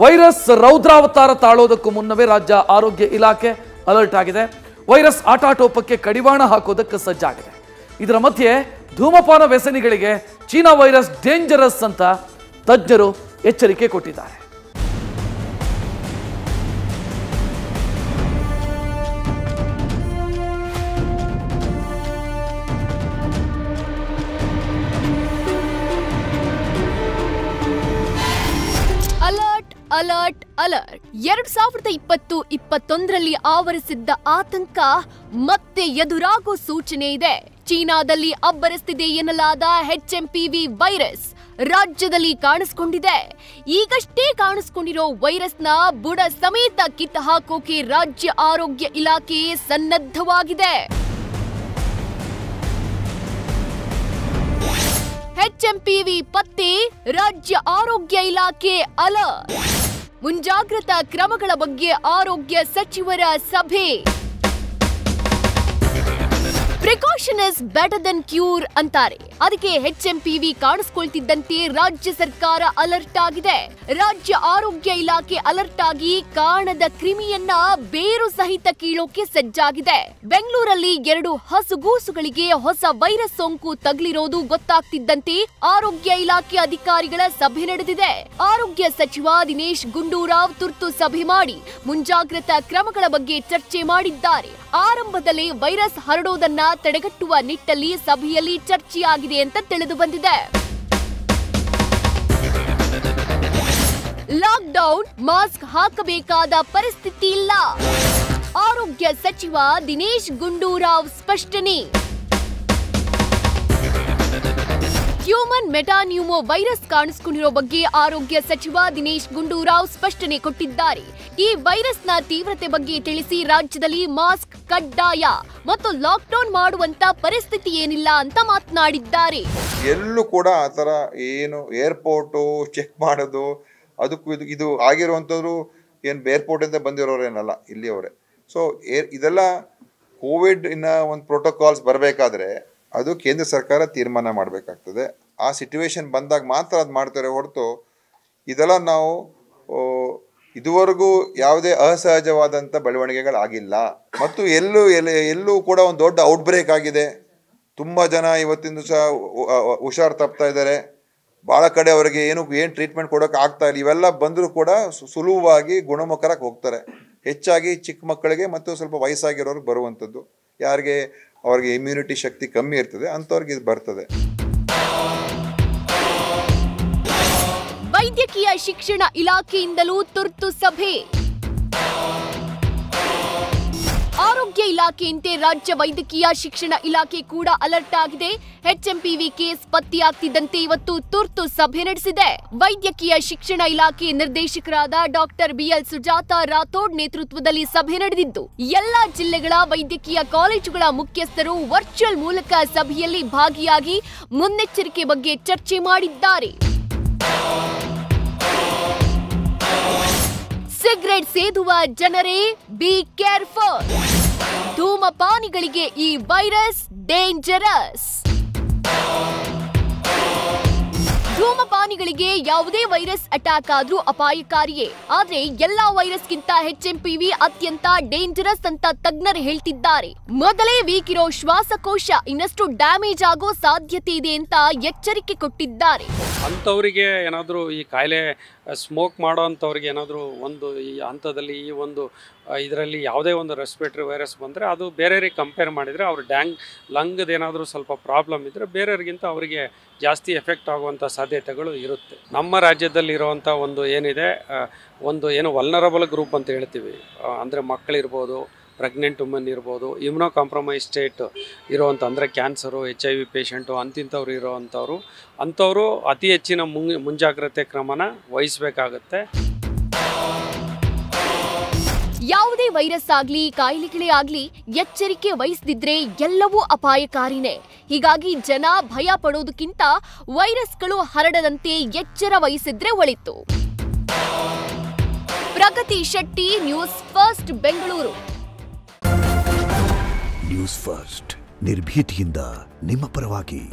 Virus ರೌದ್ರಾವತಾರ ತಾಳೋದಕ್ಕೂ ಮುನ್ನವೇ ರಾಜ್ಯ ಆರೋಗ್ಯ ಇಲಾಖೆ ಅಲರ್ಟ್ ಆಗಿದೆ. ವೈರಸ್ ಆಟಾಟೋಪಕ್ಕೆ ಕಡಿವಾಣ ಹಾಕೋದಕ್ಕೆ ಸಜ್ಜಾಗಿದೆ. ಇದರ ಮಧ್ಯೆ ಧೂಮಪಾನ ವ್ಯಸನಿಗಳಿಗೆ ಚೀನಾ ವೈರಸ್ ಡೇಂಜರಸ್ ಅಂತ ತಜ್ಞರು ಎಚ್ಚರಿಕೆ ಕೊಟ್ಟಿದ್ದಾರೆ. ಅಲರ್ಟ್ ಅಲರ್ಟ್ ಅಲರ್ಟ್ 2020-21ರಲ್ಲಿ ಆವರಿಸಿದ್ದ ಆತಂಕ ಮತ್ತೆ ಎದುರಾಗೋ ಸೂಚನೆ ಇದೆ. ಚೀನಾದಲ್ಲಿ ಅಬ್ಬರಿಸ್ತಿದೆ ಎನ್ನಲಾದ HMPV ವೈರಸ್ ರಾಜ್ಯದಲ್ಲಿ ಕಾಣಿಸಿಕೊಂಡಿದೆ. ಈಗಷ್ಟೇ ಕಾಣಿಸಿಕೊಂಡಿರೋ ವೈರಸ್ನ ಬುಡ ಸಮೇತ ಕಿತ್ತು ಹಾಕೋಕೆ ರಾಜ್ಯ ಆರೋಗ್ಯ ಇಲಾಖೆ ಸನ್ನದ್ಧವಾಗಿದೆ. HMPV ಪತ್ತೆ, ರಾಜ್ಯ ಆರೋಗ್ಯ ಇಲಾಖೆ ಅಲರ್ಟ್. ಮುಂಜಾಗ್ರತಾ ಕ್ರಮಗಳ ಬಗ್ಗೆ ಆರೋಗ್ಯ ಸಚಿವರ ಸಭೆ. Precaution is better than cure ಅಂತಾರೆ. ಅದಕ್ಕೆ HMPV ಕಾಣಿಸ್ಕೊಳ್ತಿದ್ದಂತೆ ರಾಜ್ಯ ಸರ್ಕಾರ ಅಲರ್ಟ್ ಆಗಿದೆ. ರಾಜ್ಯ ಆರೋಗ್ಯ ಇಲಾಖೆ ಅಲರ್ಟ್ ಆಗಿ ಕಾಣದ ಕ್ರಿಮಿಯನ್ನ ಬೇರು ಸಹಿತ ಕೀಳೋಕೆ ಸಜ್ಜಾಗಿದೆ. ಬೆಂಗಳೂರಲ್ಲಿ 2 ಹಸುಗೂಸುಗಳಿಗೆ ಹೊಸ ವೈರಸ್ ಸೋಂಕು ತಗುಲಿರೋದು ಗೊತ್ತಾಗ್ತಿದ್ದಂತೆ ಆರೋಗ್ಯ ಇಲಾಖೆ ಅಧಿಕಾರಿಗಳ ಸಭೆ ನಡೆದಿದೆ. ಆರೋಗ್ಯ ಸಚಿವ ದಿನೇಶ್ ಗುಂಡೂರಾವ್ ತುರ್ತು ಸಭೆ ಮಾಡಿ ಮುಂಜಾಗ್ರತಾ ಕ್ರಮಗಳ ಬಗ್ಗೆ ಚರ್ಚೆ ಮಾಡಿದ್ದಾರೆ. ಆರಂಭದಲ್ಲೇ ವೈರಸ್ ಹರಡೋದನ್ನ ತಡೆಗಟ್ಟುವ ನಿಟ್ಟಲ್ಲಿ ಸಭೆಯಲ್ಲಿ ಚರ್ಚೆಯಾಗಿದೆ ಅಂತ ತಿಳಿದು ಬಂದಿದೆ. ಲಾಕ್ಡೌನ್, ಮಾಸ್ಕ್ ಹಾಕಬೇಕಾದ ಪರಿಸ್ಥಿತಿ ಇಲ್ಲ. ಆರೋಗ್ಯ ಸಚಿವ ದಿನೇಶ್ ಗುಂಡೂರಾವ್ ಸ್ಪಷ್ಟನೆ. ಹ್ಯೂಮನ್ ಮೆಟಾನ್ಯೂಮೋ ವೈರಸ್ ಕಾಣಿಸಿಕೊಂಡಿರೋ ಬಗ್ಗೆ ಆರೋಗ್ಯ ಸಚಿವ ದಿನೇಶ್ ಗುಂಡೂರಾವ್ ಸ್ಪಷ್ಟನೆ ಕೊಟ್ಟಿದ್ದಾರೆ. ಈ ವೈರಸ್ನ ತೀವ್ರತೆ ಬಗ್ಗೆ ತಿಳಿಸಿ ರಾಜ್ಯದಲ್ಲಿ ಮಾಸ್ಕ್ ಕಡ್ಡಾಯ ಮತ್ತು ಲಾಕ್ಡೌನ್ ಮಾಡುವಂತ ಪರಿಸ್ಥಿತಿ ಏನಿಲ್ಲ ಅಂತ ಮಾತನಾಡಿದ್ದಾರೆ. ಎಲ್ಲೂ ಕೂಡ ಆತರ ಏನು ಏರ್ಪೋರ್ಟು ಚೆಕ್ ಮಾಡೋದು ಅದಕ್ಕೂ ಇದು ಆಗಿರುವಂಥವ್ರು ಏನು ಏರ್ಪೋರ್ಟ್ ಇಂದ ಬಂದಿರೋರೇನಲ್ಲ, ಇಲ್ಲಿಯವರೇ. ಸೊ ಇದೆಲ್ಲ ಕೋವಿಡ್ ಒಂದು ಪ್ರೋಟೋಕಾಲ್ಸ್ ಬರಬೇಕಾದ್ರೆ ಅದು ಕೇಂದ್ರ ಸರ್ಕಾರ ತೀರ್ಮಾನ ಮಾಡಬೇಕಾಗ್ತದೆ. ಆ ಸಿಚುವೇಶನ್ ಬಂದಾಗ ಮಾತ್ರ ಅದು ಮಾಡ್ತಾರೆ ಹೊರತು ಇದೆಲ್ಲ ನಾವು ಇದುವರೆಗೂ ಯಾವುದೇ ಅಸಹಜವಾದಂಥ ಬೆಳವಣಿಗೆಗಳಾಗಿಲ್ಲ. ಮತ್ತು ಎಲ್ಲೂ ಕೂಡ ಒಂದು ದೊಡ್ಡ ಔಟ್ಬ್ರೇಕ್ ಆಗಿದೆ. ತುಂಬ ಜನ ಇವತ್ತಿನ ದಿವಸ ಹುಷಾರು ತಪ್ತಾ ಇದ್ದಾರೆ. ಭಾಳ ಕಡೆ ಅವರಿಗೆ ಏನು ಟ್ರೀಟ್ಮೆಂಟ್ ಕೊಡೋಕೆ ಆಗ್ತಾ ಇಲ್ಲ. ಇವೆಲ್ಲ ಬಂದರೂ ಕೂಡ ಸುಲಭವಾಗಿ ಗುಣಮುಖರಾಗಿ ಹೋಗ್ತಾರೆ. ಹೆಚ್ಚಾಗಿ ಚಿಕ್ಕ ಮಕ್ಕಳಿಗೆ ಮತ್ತು ಸ್ವಲ್ಪ ವಯಸ್ಸಾಗಿರೋರಿಗೆ ಬರುವಂಥದ್ದು. ಯಾರಿಗೆ ಅವ್ರಿಗೆ ಇಮ್ಯುನಿಟಿ ಶಕ್ತಿ ಕಮ್ಮಿ ಇರ್ತದೆ ಅಂಥವ್ರಿಗೆ ಇದು ಬರ್ತದೆ. ವೈದ್ಯಕೀಯ ಶಿಕ್ಷಣ ಇಲಾಖೆಯಿಂದಲೂ ತುರ್ತು ಸಭೆ. ಆರೋಗ್ಯ ಇಲಾಖೆಯಂತೆ ರಾಜ್ಯ ವೈದ್ಯಕೀಯ ಶಿಕ್ಷಣ ಇಲಾಖೆ ಕೂಡ ಅಲರ್ಟ್ ಆಗಿದೆ. HMPV ಕೇಸ್ ಪತ್ತೆಯಾಗ್ತಿದ್ದಂತೆ ಇವತ್ತು ತುರ್ತು ಸಭೆ ನಡೆಸಿದೆ. ವೈದ್ಯಕೀಯ ಶಿಕ್ಷಣ ಇಲಾಖೆ ನಿರ್ದೇಶಕರಾದ ಡಾಕ್ಟರ್ BL ಸುಜಾತಾ ರಾಥೋಡ್ ನೇತೃತ್ವದಲ್ಲಿ ಸಭೆ ನಡೆದಿದ್ದು ಎಲ್ಲಾ ಜಿಲ್ಲೆಗಳ ವೈದ್ಯಕೀಯ ಕಾಲೇಜುಗಳ ಮುಖ್ಯಸ್ಥರು ವರ್ಚುವಲ್ ಮೂಲಕ ಸಭೆಯಲ್ಲಿ ಭಾಗಿಯಾಗಿ ಮುನ್ನೆಚ್ಚರಿಕೆ ಬಗ್ಗೆ ಚರ್ಚೆ ಮಾಡಿದ್ದಾರೆ. ಸಿಗರೇಟ್ ಸೇದುವ ಜನರೇ ಬಿ ಕೇರ್ಫುಲ್. ಧೂಮಪಾನಿಗಳಿಗೆ ಈ ವೈರಸ್ ಡೇಂಜರಸ್. ಧೂಮಪಾನಿಗಳಿಗೆ ಯಾವುದೇ ವೈರಸ್ ಅಟ್ಯಾಕ್ ಆದ್ರೂ ಅಪಾಯಕಾರಿಯೇ. ಆದ್ರೆ ಎಲ್ಲಾ ವೈರಸ್ಗಿಂತ HMPV ಅತ್ಯಂತ ಡೇಂಜರಸ್ ಅಂತ ತಜ್ಞರು ಹೇಳ್ತಿದ್ದಾರೆ. ಮೊದಲೇ ವೀಕ್ ಇರೋ ಶ್ವಾಸಕೋಶ ಇನ್ನಷ್ಟು ಡ್ಯಾಮೇಜ್ ಆಗೋ ಸಾಧ್ಯತೆ ಇದೆ ಅಂತ ಎಚ್ಚರಿಕೆ ಕೊಟ್ಟಿದ್ದಾರೆ. ಅಂಥವರಿಗೆ ಏನಾದರೂ ಈ ಕಾಯಿಲೆ ಸ್ಮೋಕ್ ಮಾಡೋ ಅಂಥವ್ರಿಗೆ ಏನಾದರೂ ಒಂದು ಈ ಹಂತದಲ್ಲಿ ಈ ಒಂದು ಇದರಲ್ಲಿ ಯಾವುದೇ ಒಂದು ರೆಸ್ಪಿರೇಟರಿ ವೈರಸ್ ಬಂದರೆ ಅದು ಬೇರೆಯವ್ರಿಗೆ ಕಂಪೇರ್ ಮಾಡಿದರೆ ಅವ್ರ ಲಂಗ್ದು ಏನಾದರೂ ಸ್ವಲ್ಪ ಪ್ರಾಬ್ಲಮ್ ಇದ್ದರೆ ಬೇರೆಯವ್ರಿಗಿಂತ ಅವರಿಗೆ ಜಾಸ್ತಿ ಎಫೆಕ್ಟ್ ಆಗುವಂಥ ಸಾಧ್ಯತೆಗಳು ಇರುತ್ತೆ. ನಮ್ಮ ರಾಜ್ಯದಲ್ಲಿ ಇರುವಂಥ ಒಂದು ಏನಿದೆ ಒಂದು ಏನು ವಲ್ನರಬಲ್ ಗ್ರೂಪ್ ಅಂತ ಹೇಳ್ತೀವಿ, ಅಂದರೆ ಮಕ್ಕಳಿರ್ಬೋದು, ಪ್ರೆಗ್ನೆಂಟ್ ವುಮನ್ ಇರ್ಬೋದು, ಇಮ್ಯುನೋ ಕಾಂಪ್ರಮೈಸ್ ಸ್ಟೇಟ್ ಇರೋವಂಥ ಅಂದರೆ ಕ್ಯಾನ್ಸರು, HIV ಪೇಷಂಟು ಅಂಥವ್ರು ಇರೋವಂಥವ್ರು ಅಂಥವರು ಅತಿ ಹೆಚ್ಚಿನ ಮುಂಜಾಗ್ರತೆ ಕ್ರಮನ ವಹಿಸಬೇಕಾಗತ್ತೆ. ಯಾವುದೇ ವೈರಸ್ ಆಗ್ಲಿ ಕಾಯಿಲೆಗಳೇ ಆಗ್ಲಿ ಎಚ್ಚರಿಕೆ ವಹಿಸದಿದ್ರೆ ಎಲ್ಲವೂ ಅಪಾಯಕಾರಿನೇ. ಹೀಗಾಗಿ ಜನ ಭಯ ಪಡೋದಕ್ಕಿಂತ ವೈರಸ್ಗಳು ಹರಡದಂತೆ ಎಚ್ಚರ ವಹಿಸಿದ್ರೆ ಒಳಿತು. Pragati Shetty, news first, Bengaluru. News first ನಿರ್ಭೀತಿಯಿಂದ ನಿಮ್ಮ ಪರವಾಗಿ.